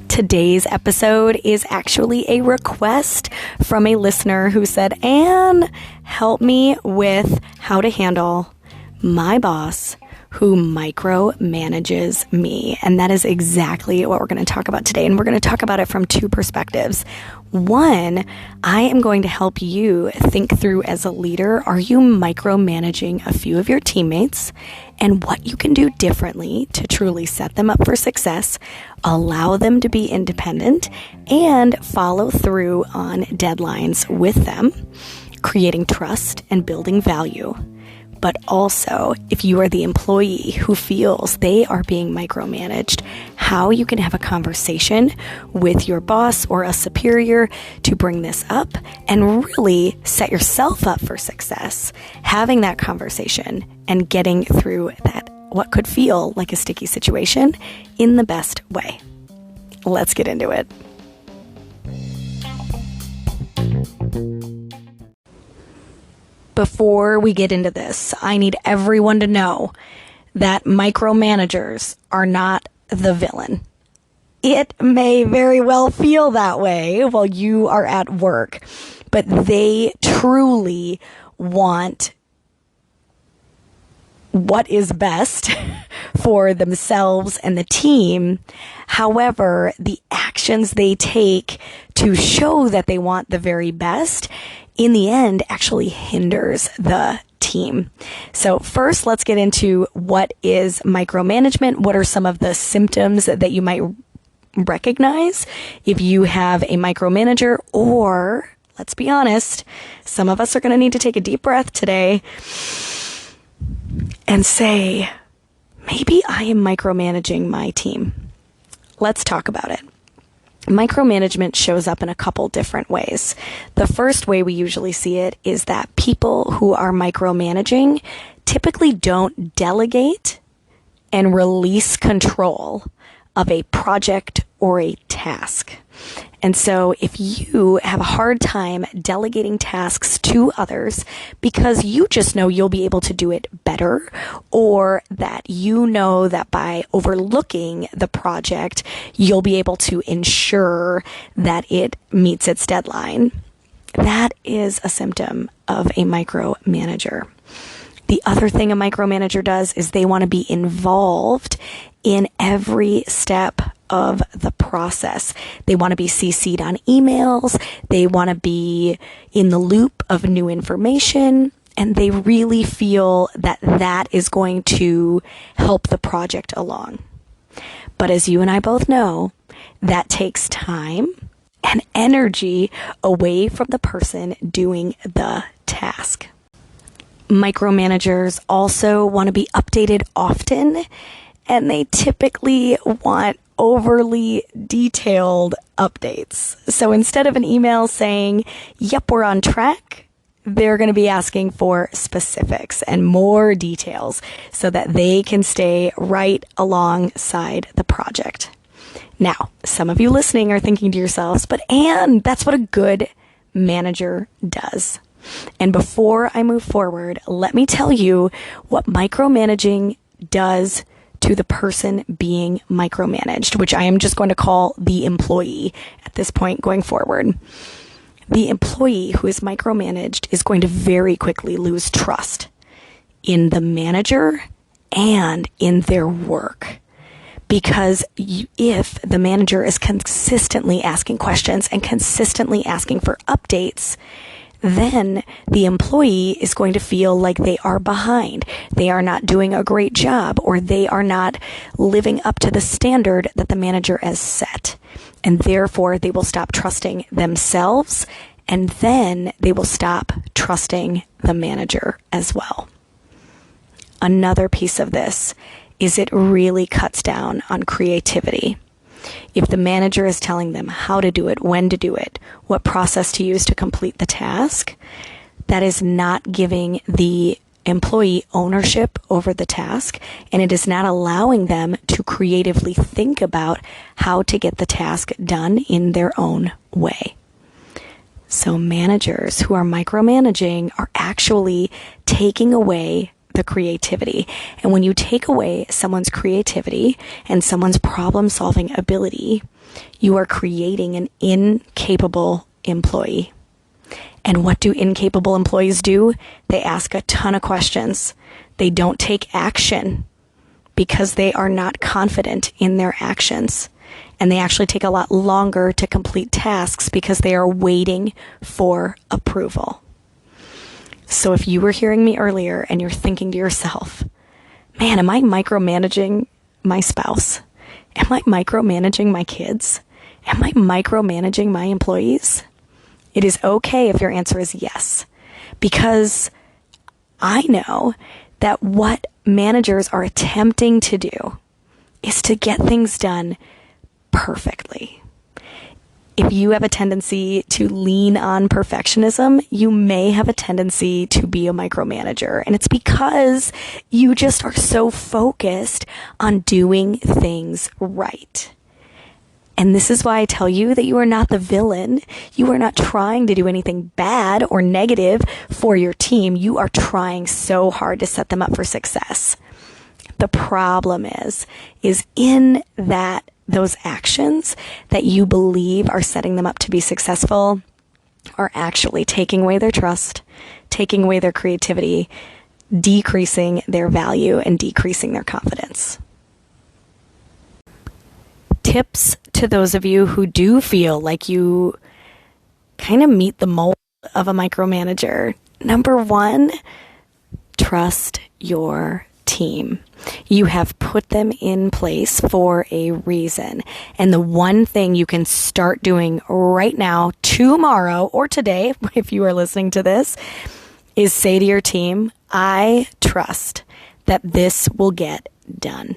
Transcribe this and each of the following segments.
Today's episode is actually a request from a listener who said, Anne, help me with how to handle my boss who micromanages me. And that is exactly what we're going to talk about today. And we're going to talk about it from two perspectives. One, I am going to help you think through as a leader, are you micromanaging a few of your teammates and what you can do differently to truly set them up for success, allow them to be independent, and follow through on deadlines with them, creating trust and building value. But also, if you are the employee who feels they are being micromanaged, how you can have a conversation with your boss or a superior to bring this up and really set yourself up for success, having that conversation and getting through that, what could feel like a sticky situation, in the best way. Let's get into it. Before we get into this, I need everyone to know that micromanagers are not the villain. It may very well feel that way while you are at work, but they truly want what is best for themselves and the team. However, the actions they take to show that they want the very best in the end actually hinders the team. So first, let's get into what is micromanagement. What are some of the symptoms that you might recognize if you have a micromanager? Or, let's be honest, some of us are going to need to take a deep breath today and say, maybe I am micromanaging my team. Let's talk about it. Micromanagement shows up in a couple different ways. The first way we usually see it is that people who are micromanaging typically don't delegate and release control of a project or a task. And so if you have a hard time delegating tasks to others because you just know you'll be able to do it better, or that you know that by overlooking the project, you'll be able to ensure that it meets its deadline, that is a symptom of a micromanager. The other thing a micromanager does is they want to be involved in every step of the process. They want to be CC'd on emails. They want to be in the loop of new information. And they really feel that that is going to help the project along. But as you and I both know, that takes time and energy away from the person doing the task. Micromanagers also want to be updated often, and they typically want overly detailed updates. So instead of an email saying, yep, we're on track, they're going to be asking for specifics and more details so that they can stay right alongside the project. Now, some of you listening are thinking to yourselves, but Anne, that's what a good manager does. And before I move forward, let me tell you what micromanaging does to the person being micromanaged, which I am just going to call the employee at this point going forward. The employee who is micromanaged is going to very quickly lose trust in the manager and in their work. Because if the manager is consistently asking questions and consistently asking for updates, then the employee is going to feel like they are behind. They are not doing a great job, or they are not living up to the standard that the manager has set. And therefore, they will stop trusting themselves, and then they will stop trusting the manager as well. Another piece of this is it really cuts down on creativity. If the manager is telling them how to do it, when to do it, what process to use to complete the task, that is not giving the employee ownership over the task, and it is not allowing them to creatively think about how to get the task done in their own way. So managers who are micromanaging are actually taking away the creativity. And when you take away someone's creativity and someone's problem-solving ability, you are creating an incapable employee. And what do incapable employees do? They ask a ton of questions. They don't take action because they are not confident in their actions. And they actually take a lot longer to complete tasks because they are waiting for approval. So if you were hearing me earlier and you're thinking to yourself, man, am I micromanaging my spouse? Am I micromanaging my kids? Am I micromanaging my employees? It is okay if your answer is yes, because I know that what managers are attempting to do is to get things done perfectly. If you have a tendency to lean on perfectionism, you may have a tendency to be a micromanager. And it's because you just are so focused on doing things right. And this is why I tell you that you are not the villain. You are not trying to do anything bad or negative for your team. You are trying so hard to set them up for success. The problem is in that those actions that you believe are setting them up to be successful are actually taking away their trust, taking away their creativity, decreasing their value, and decreasing their confidence. Tips to those of you who do feel like you kind of meet the mold of a micromanager. Number one, trust your team. You have put them in place for a reason. And the one thing you can start doing right now, tomorrow, or today, if you are listening to this, is say to your team, I trust that this will get done.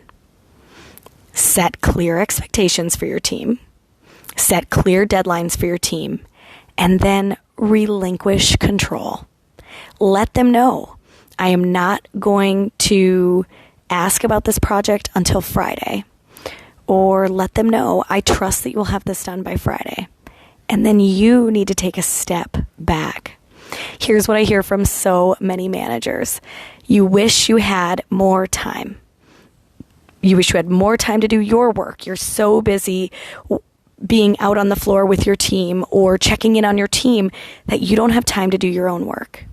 Set clear expectations for your team. Set clear deadlines for your team. And then relinquish control. Let them know, I am not going to ask about this project until Friday. Or let them know, I trust that you will have this done by Friday. And then you need to take a step back. Here's what I hear from so many managers. You wish you had more time. You wish you had more time to do your work. You're so busy being out on the floor with your team or checking in on your team that you don't have time to do your own work.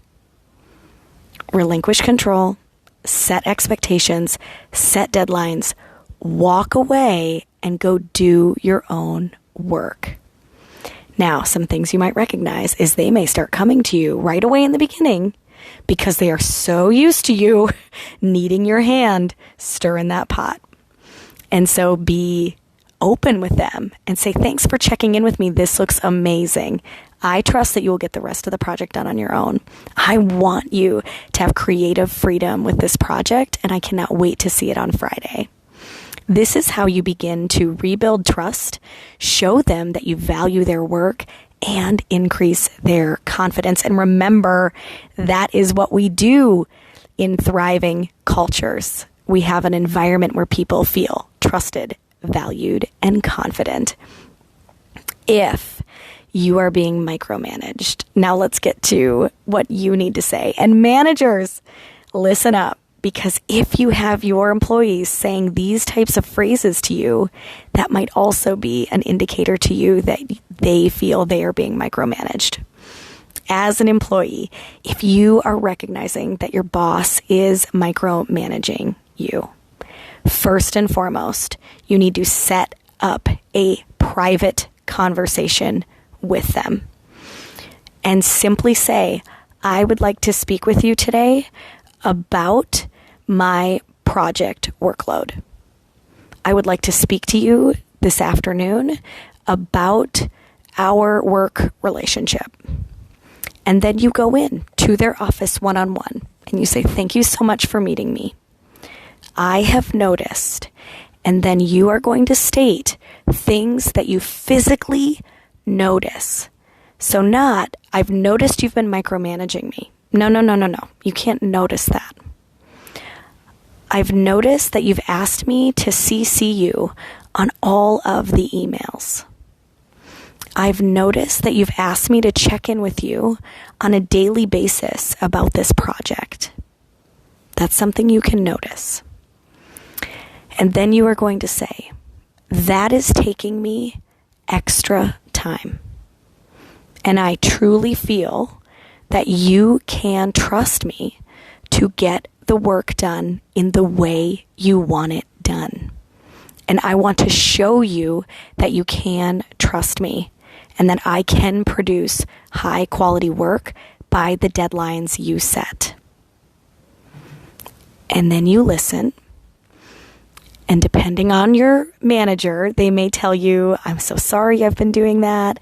Relinquish control, set expectations, set deadlines, walk away and go do your own work. Now, some things you might recognize is they may start coming to you right away in the beginning because they are so used to you needing your hand, stirring that pot. And so be open with them and say, thanks for checking in with me. This looks amazing. I trust that you will get the rest of the project done on your own. I want you to have creative freedom with this project, and I cannot wait to see it on Friday. This is how you begin to rebuild trust, show them that you value their work, and increase their confidence. And remember, that is what we do in thriving cultures. We have an environment where people feel trusted, valued, and confident. If you are being micromanaged, now let's get to what you need to say. And managers, listen up, because if you have your employees saying these types of phrases to you, that might also be an indicator to you that they feel they are being micromanaged. As an employee, if you are recognizing that your boss is micromanaging you, first and foremost, you need to set up a private conversation with them and simply say, I would like to speak with you today about my project workload. I would like to speak to you this afternoon about our work relationship. And then you go in to their office one-on-one and you say, thank you so much for meeting me. I have noticed. And then you are going to state things that you physically notice. So not, I've noticed you've been micromanaging me. No. You can't notice that. I've noticed that you've asked me to CC you on all of the emails. I've noticed that you've asked me to check in with you on a daily basis about this project. That's something you can notice. And then you are going to say, that is taking me extra time. And I truly feel that you can trust me to get the work done in the way you want it done. And I want to show you that you can trust me and that I can produce high quality work by the deadlines you set. And then you listen. And depending on your manager, they may tell you, I'm so sorry I've been doing that.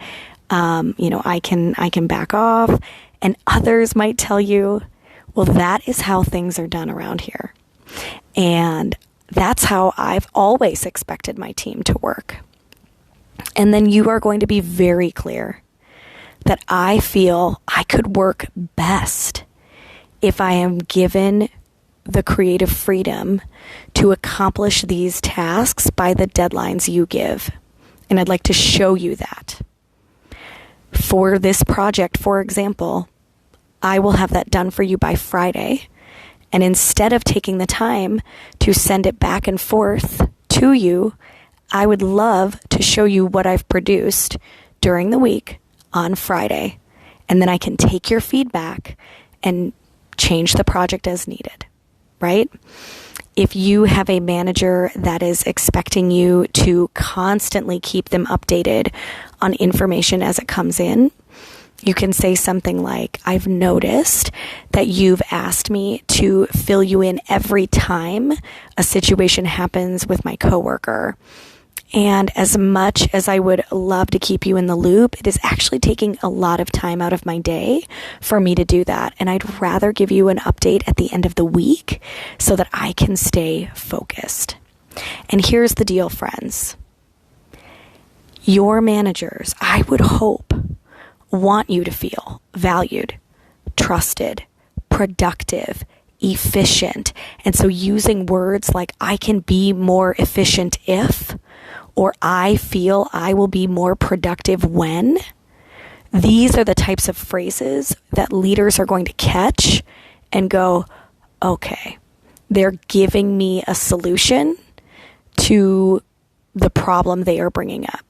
I can back off. And others might tell you, well, that is how things are done around here. And that's how I've always expected my team to work. And then you are going to be very clear that I feel I could work best if I am given the creative freedom to accomplish these tasks by the deadlines you give. And I'd like to show you that. For this project, for example, I will have that done for you by Friday. And instead of taking the time to send it back and forth to you, I would love to show you what I've produced during the week on Friday. And then I can take your feedback and change the project as needed, right? If you have a manager that is expecting you to constantly keep them updated on information as it comes in, you can say something like, I've noticed that you've asked me to fill you in every time a situation happens with my coworker. And as much as I would love to keep you in the loop, it is actually taking a lot of time out of my day for me to do that. And I'd rather give you an update at the end of the week so that I can stay focused. And here's the deal, friends. Your managers, I would hope, want you to feel valued, trusted, productive, efficient. And so using words like, I can be more efficient if, or I feel I will be more productive when, these are the types of phrases that leaders are going to catch and go, okay, they're giving me a solution to the problem they are bringing up.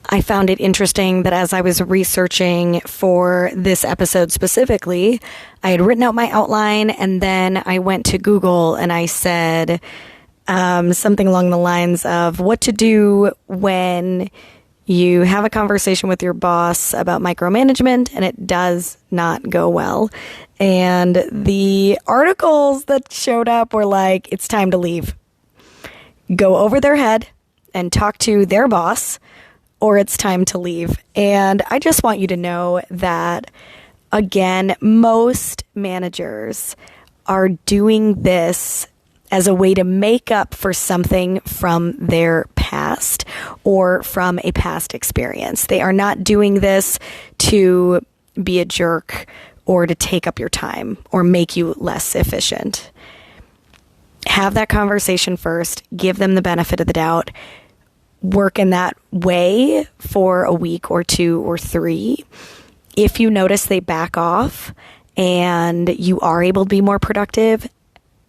I found it interesting that as I was researching for this episode specifically, I had written out my outline and then I went to Google and I said something along the lines of what to do when you have a conversation with your boss about micromanagement and it does not go well. And the articles that showed up were like, it's time to leave. Go over their head and talk to their boss, or it's time to leave. And I just want you to know that, again, most managers are doing this as a way to make up for something from their past or from a past experience. They are not doing this to be a jerk or to take up your time or make you less efficient. Have that conversation first. Give them the benefit of the doubt. Work in that way for a week or 2 or 3. If you notice they back off and you are able to be more productive,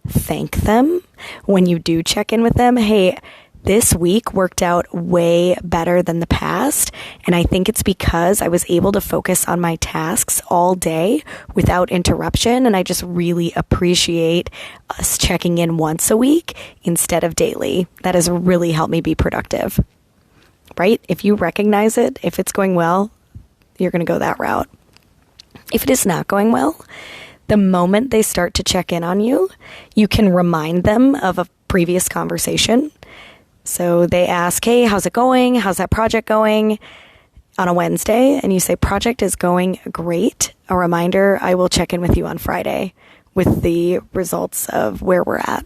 thank them when you do check in with them. Hey, this week worked out way better than the past, and I think it's because I was able to focus on my tasks all day without interruption, and I just really appreciate us checking in once a week instead of daily. That has really helped me be productive, right? If you recognize it, if it's going well, you're going to go that route. If it is not going well, the moment they start to check in on you, you can remind them of a previous conversation. So they ask, hey, how's it going? How's that project going on a Wednesday? And you say, project is going great. A reminder, I will check in with you on Friday with the results of where we're at.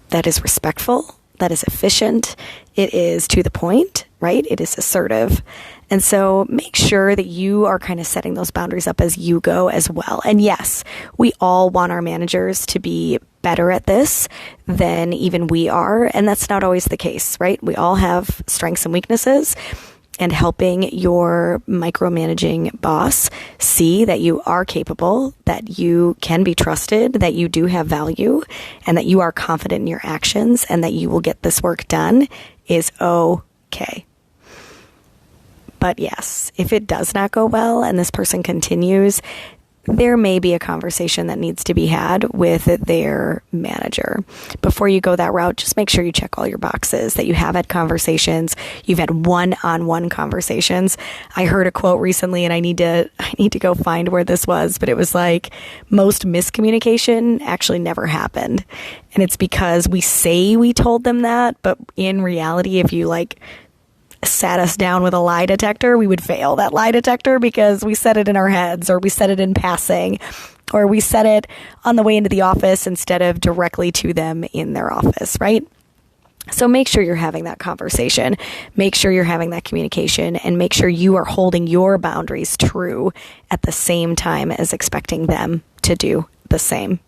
That is respectful. That is efficient. It is to the point, right? It is assertive. And so make sure that you are kind of setting those boundaries up as you go as well. And yes, we all want our managers to be better at this than even we are. And that's not always the case, right? We all have strengths and weaknesses. and helping your micromanaging boss see that you are capable, that you can be trusted, that you do have value, and that you are confident in your actions and that you will get this work done is okay. But yes, if it does not go well and this person continues, there may be a conversation that needs to be had with their manager. Before you go that route, just make sure you check all your boxes, that you have had conversations, you've had one-on-one conversations. I heard a quote recently and I need to go find where this was, but it was like, most miscommunication actually never happened. And it's because we say we told them that, but in reality, if you sat us down with a lie detector, we would fail that lie detector because we said it in our heads, or we said it in passing, or we said it on the way into the office instead of directly to them in their office, right? So make sure you're having that conversation, make sure you're having that communication, and make sure you are holding your boundaries true at the same time as expecting them to do the same.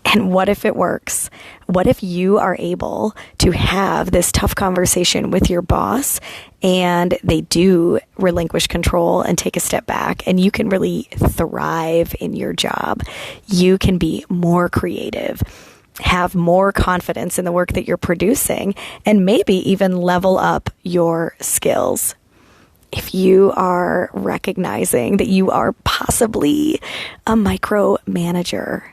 And what if it works? What if you are able to have this tough conversation with your boss and they do relinquish control and take a step back, and you can really thrive in your job? You can be more creative, have more confidence in the work that you're producing, and maybe even level up your skills. If you are recognizing that you are possibly a micromanager,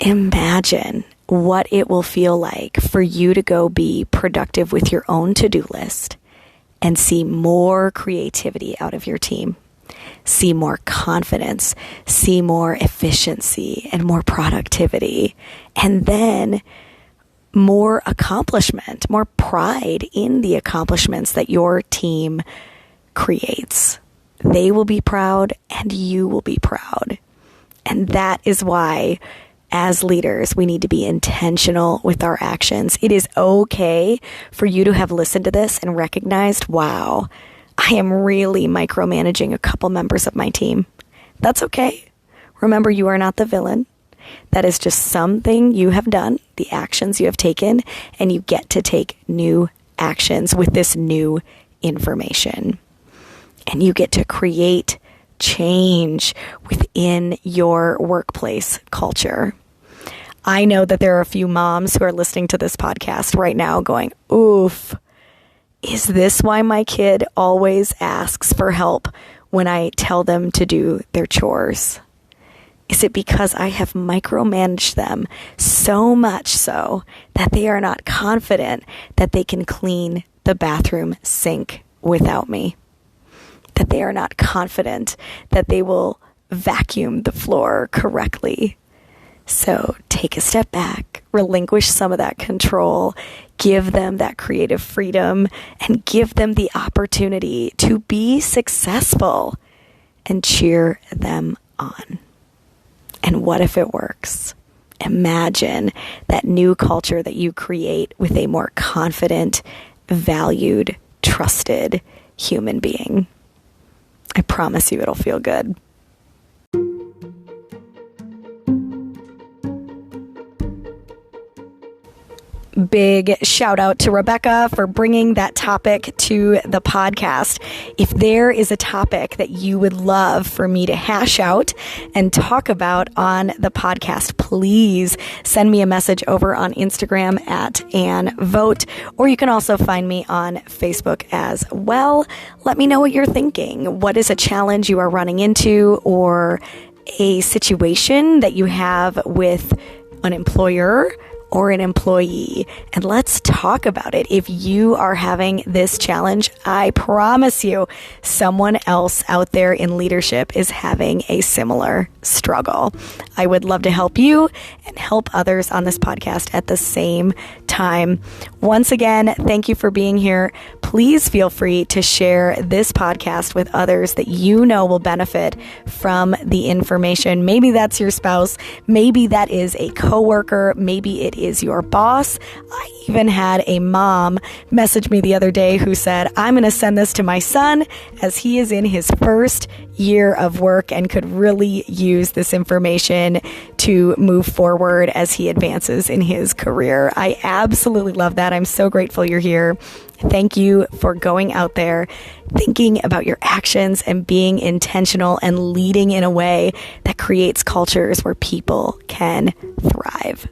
imagine what it will feel like for you to go be productive with your own to-do list and see more creativity out of your team, see more confidence, see more efficiency and more productivity, and then more accomplishment, more pride in the accomplishments that your team creates. They will be proud and you will be proud. And that is why, as leaders, we need to be intentional with our actions. It is okay for you to have listened to this and recognized, wow, I am really micromanaging a couple members of my team. That's okay. Remember, you are not the villain. That is just something you have done, the actions you have taken, and you get to take new actions with this new information. And you get to create change within your workplace culture. I know that there are a few moms who are listening to this podcast right now going, oof, is this why my kid always asks for help when I tell them to do their chores? Is it because I have micromanaged them so much so that they are not confident that they can clean the bathroom sink without me? That they are not confident that they will vacuum the floor correctly? So take a step back, relinquish some of that control, give them that creative freedom, and give them the opportunity to be successful, and cheer them on. And what if it works? Imagine that new culture that you create with a more confident, valued, trusted human being. I promise you it'll feel good. Big shout out to Rebecca for bringing that topic to the podcast. If there is a topic that you would love for me to hash out and talk about on the podcast, please send me a message over on Instagram at AnnVote, or you can also find me on Facebook as well. Let me know what you're thinking. What is a challenge you are running into, or a situation that you have with an employer or an employee, and let's talk about it. If you are having this challenge, I promise you someone else out there in leadership is having a similar struggle. I would love to help you and help others on this podcast at the same time. Once again, thank you for being here. Please feel free to share this podcast with others that you know will benefit from the information. Maybe that's your spouse, maybe that is a coworker, maybe it is your boss. I even had a mom message me the other day who said, I'm going to send this to my son as he is in his first year of work and could really use this information to move forward as he advances in his career. I absolutely love that. I'm so grateful you're here. Thank you for going out there, thinking about your actions and being intentional and leading in a way that creates cultures where people can thrive.